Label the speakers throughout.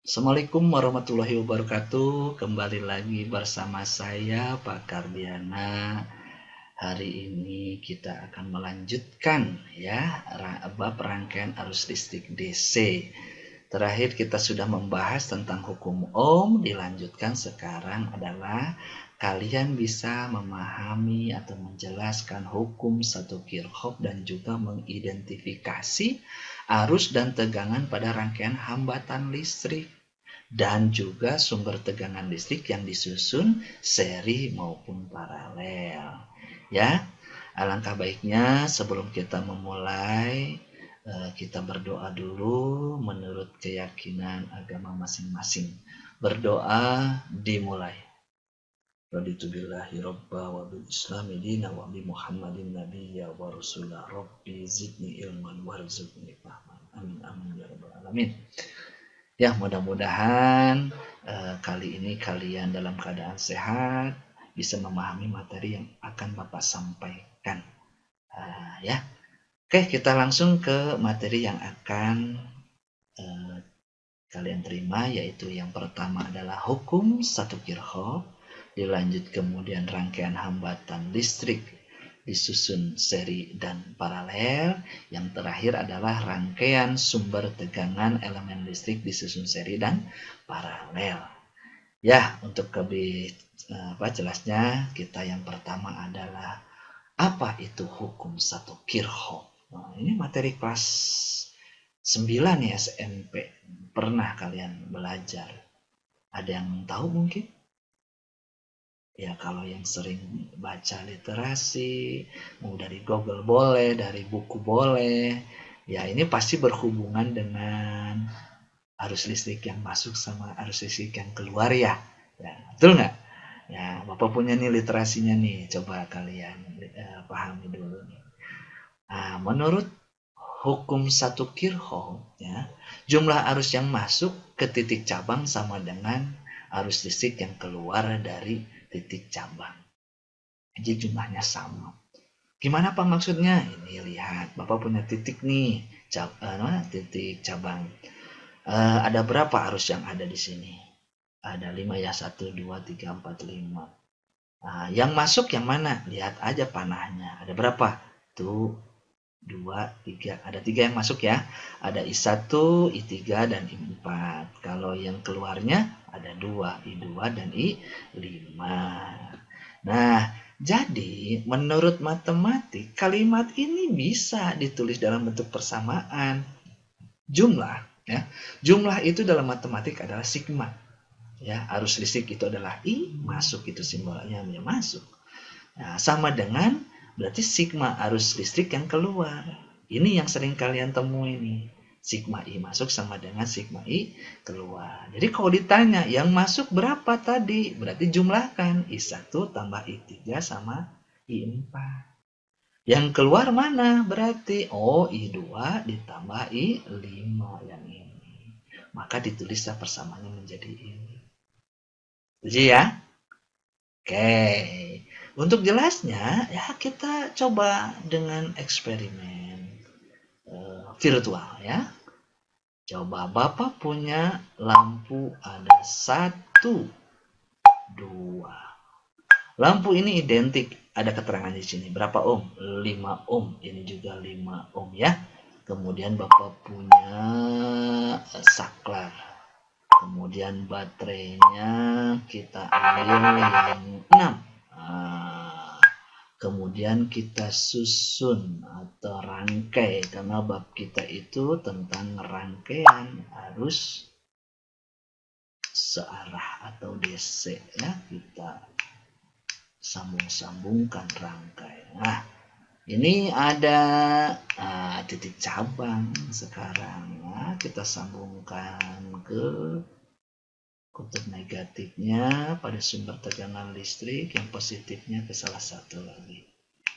Speaker 1: Assalamualaikum warahmatullahi wabarakatuh. Kembali lagi bersama saya Pak Kardiana. Hari ini kita akan melanjutkan ya bab rangkaian arus listrik DC. Terakhir kita sudah membahas tentang hukum Ohm, dilanjutkan sekarang adalah kalian bisa memahami atau menjelaskan hukum satu Kirchhoff dan juga mengidentifikasi arus dan tegangan pada rangkaian hambatan listrik dan juga sumber tegangan listrik yang disusun seri maupun paralel. Ya, alangkah baiknya sebelum kita memulai kita berdoa dulu menurut keyakinan agama masing-masing. Berdoa dimulai. Raditu billahi robba wa bil islami dina wa bi muhammadin nabiyya wa rasulah rabbi zidni ilman warzuqni fahman. Amin amin ya rabbal alamin. Ya, mudah-mudahan kali ini kalian dalam keadaan sehat, bisa memahami materi yang akan Bapak sampaikan. Ya, oke, kita langsung ke materi yang akan kalian terima, yaitu yang pertama adalah hukum satu Kirchhoff, dilanjut kemudian rangkaian hambatan listrik disusun seri dan paralel. Yang terakhir adalah rangkaian sumber tegangan elemen listrik disusun seri dan paralel. Ya, untuk lebih jelasnya, kita yang pertama adalah apa itu hukum satu Kirchhoff. Nah, ini materi kelas 9 ya SMP. Pernah kalian belajar? Ada yang tahu mungkin? Ya, kalau yang sering baca literasi, mau dari Google boleh, dari buku boleh. Ya, ini pasti berhubungan dengan arus listrik yang masuk sama arus listrik yang keluar ya. Ya, betul nggak? Ya, Bapak punya nih literasinya nih. Coba kalian pahami dulu nih. Nah, menurut hukum satu Kirchhoff, ya, jumlah arus yang masuk ke titik cabang sama dengan arus listrik yang keluar dari titik cabang. Jadi jumlahnya sama. Gimana Pak maksudnya? Ini lihat, Bapak punya titik nih, titik cabang. Ada berapa arus yang ada di sini? Ada 5 ya, 1, 2, 3, 4, 5. Nah, yang masuk yang mana? Lihat aja panahnya. Ada berapa? Tuh, 2, 3. Ada 3 yang masuk ya. Ada I1, I3, dan I4. Kalau yang keluarnya ada 2, I2 dan I5. Nah, jadi menurut matematik, kalimat ini bisa ditulis dalam bentuk persamaan. Jumlah, ya. Jumlah itu dalam matematik adalah sigma. Ya, arus listrik itu adalah I, masuk itu simbolnya masuk. Nah, sama dengan berarti sigma arus listrik yang keluar. Ini yang sering kalian temui nih. Sigma I masuk sama dengan sigma I keluar. Jadi kalau ditanya yang masuk berapa tadi? Berarti jumlahkan I1 tambah I3 sama I4. Yang keluar mana? Berarti I2 ditambah I5 yang ini. Maka ditulislah persamaannya menjadi ini. Jadi ya? Oke. Untuk jelasnya, ya kita coba dengan eksperimen virtual ya. Coba Bapak punya lampu ada 1, 2. Lampu ini identik, ada keterangan di sini. Berapa ohm? 5 ohm. Ini juga 5 ohm ya. Kemudian Bapak punya saklar. Kemudian baterainya kita ambil yang 6. Kemudian kita susun atau rangkai, karena bab kita itu tentang rangkaian arus searah atau DC ya. Kita sambung-sambungkan rangkai. Nah, ini ada titik cabang sekarang. Nah, kita sambungkan ke kutub negatifnya pada sumber tegangan listrik, yang positifnya ke salah satu lagi.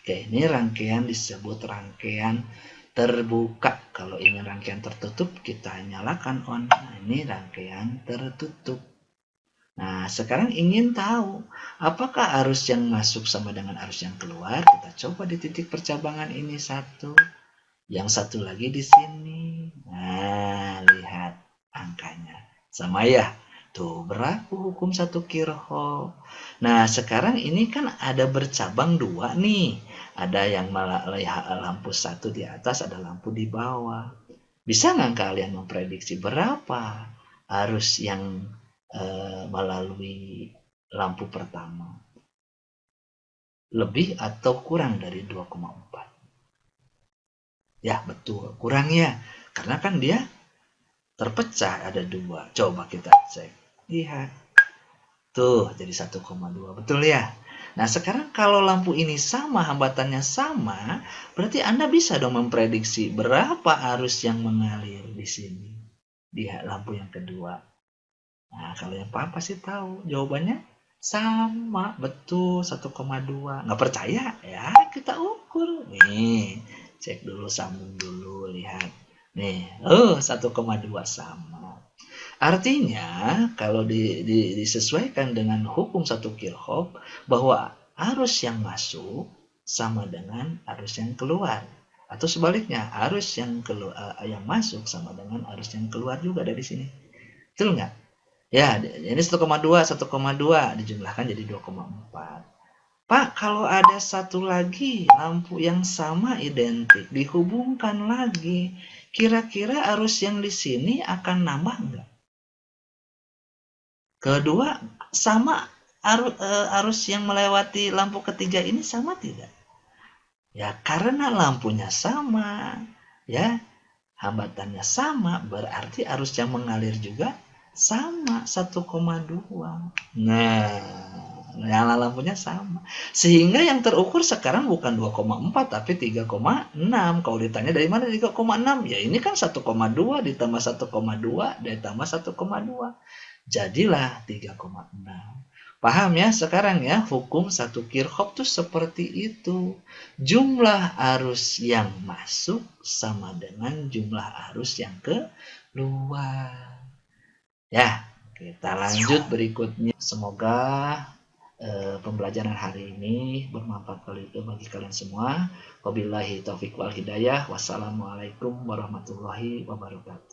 Speaker 1: Oke, ini rangkaian disebut rangkaian terbuka. Kalau ini rangkaian tertutup, kita nyalakan on. Nah, ini rangkaian tertutup. Nah, sekarang ingin tahu apakah arus yang masuk sama dengan arus yang keluar. Kita coba di titik percabangan ini 1. Yang satu lagi di sini. Nah, lihat angkanya. Sama ya? Tuh, berlaku hukum satu Kirchhoff. Nah, sekarang ini kan ada bercabang dua nih. Ada yang lampu satu di atas, ada lampu di bawah. Bisa nggak kalian memprediksi berapa arus yang melalui lampu pertama? Lebih atau kurang dari 2,4? Ya, betul. Kurang ya. Karena kan dia terpecah ada dua. Coba kita cek. Lihat. Tuh, jadi 1,2. Betul ya? Nah, sekarang kalau lampu ini sama, hambatannya sama, berarti Anda bisa dong memprediksi berapa arus yang mengalir di sini. Di lampu yang kedua. Nah, kalau yang paham pasti tahu. Jawabannya sama. Betul, 1,2. Nggak percaya? Ya, kita ukur. Nih, cek dulu, sambung dulu, lihat. Nih, 1,2 sama. Artinya, kalau disesuaikan dengan hukum satu Kirchhoff, bahwa arus yang masuk sama dengan arus yang keluar. Atau sebaliknya, arus yang masuk sama dengan arus yang keluar juga dari sini. Betul nggak? Ya, ini 1,2 dijumlahkan jadi 2,4. Pak, kalau ada satu lagi lampu yang sama identik, dihubungkan lagi, kira-kira arus yang di sini akan nambah nggak? Kedua, sama arus yang melewati lampu ketiga ini sama tidak? Ya, karena lampunya sama, ya, hambatannya sama, berarti arus yang mengalir juga sama, 1,2. Nah, nyala lampunya sama. Sehingga yang terukur sekarang bukan 2,4 tapi 3,6. Kalau ditanya dari mana 3,6? Ya ini kan 1,2 ditambah 1,2 ditambah 1,2. Jadilah 3,6. Paham ya sekarang ya, hukum satu Kirchhoff tuh seperti itu. Jumlah arus yang masuk sama dengan jumlah arus yang keluar. Ya, kita lanjut berikutnya. Semoga pembelajaran hari ini bermanfaat bagi kalian semua. Wabillahi taufiq wal hidayah. Wassalamualaikum warahmatullahi wabarakatuh.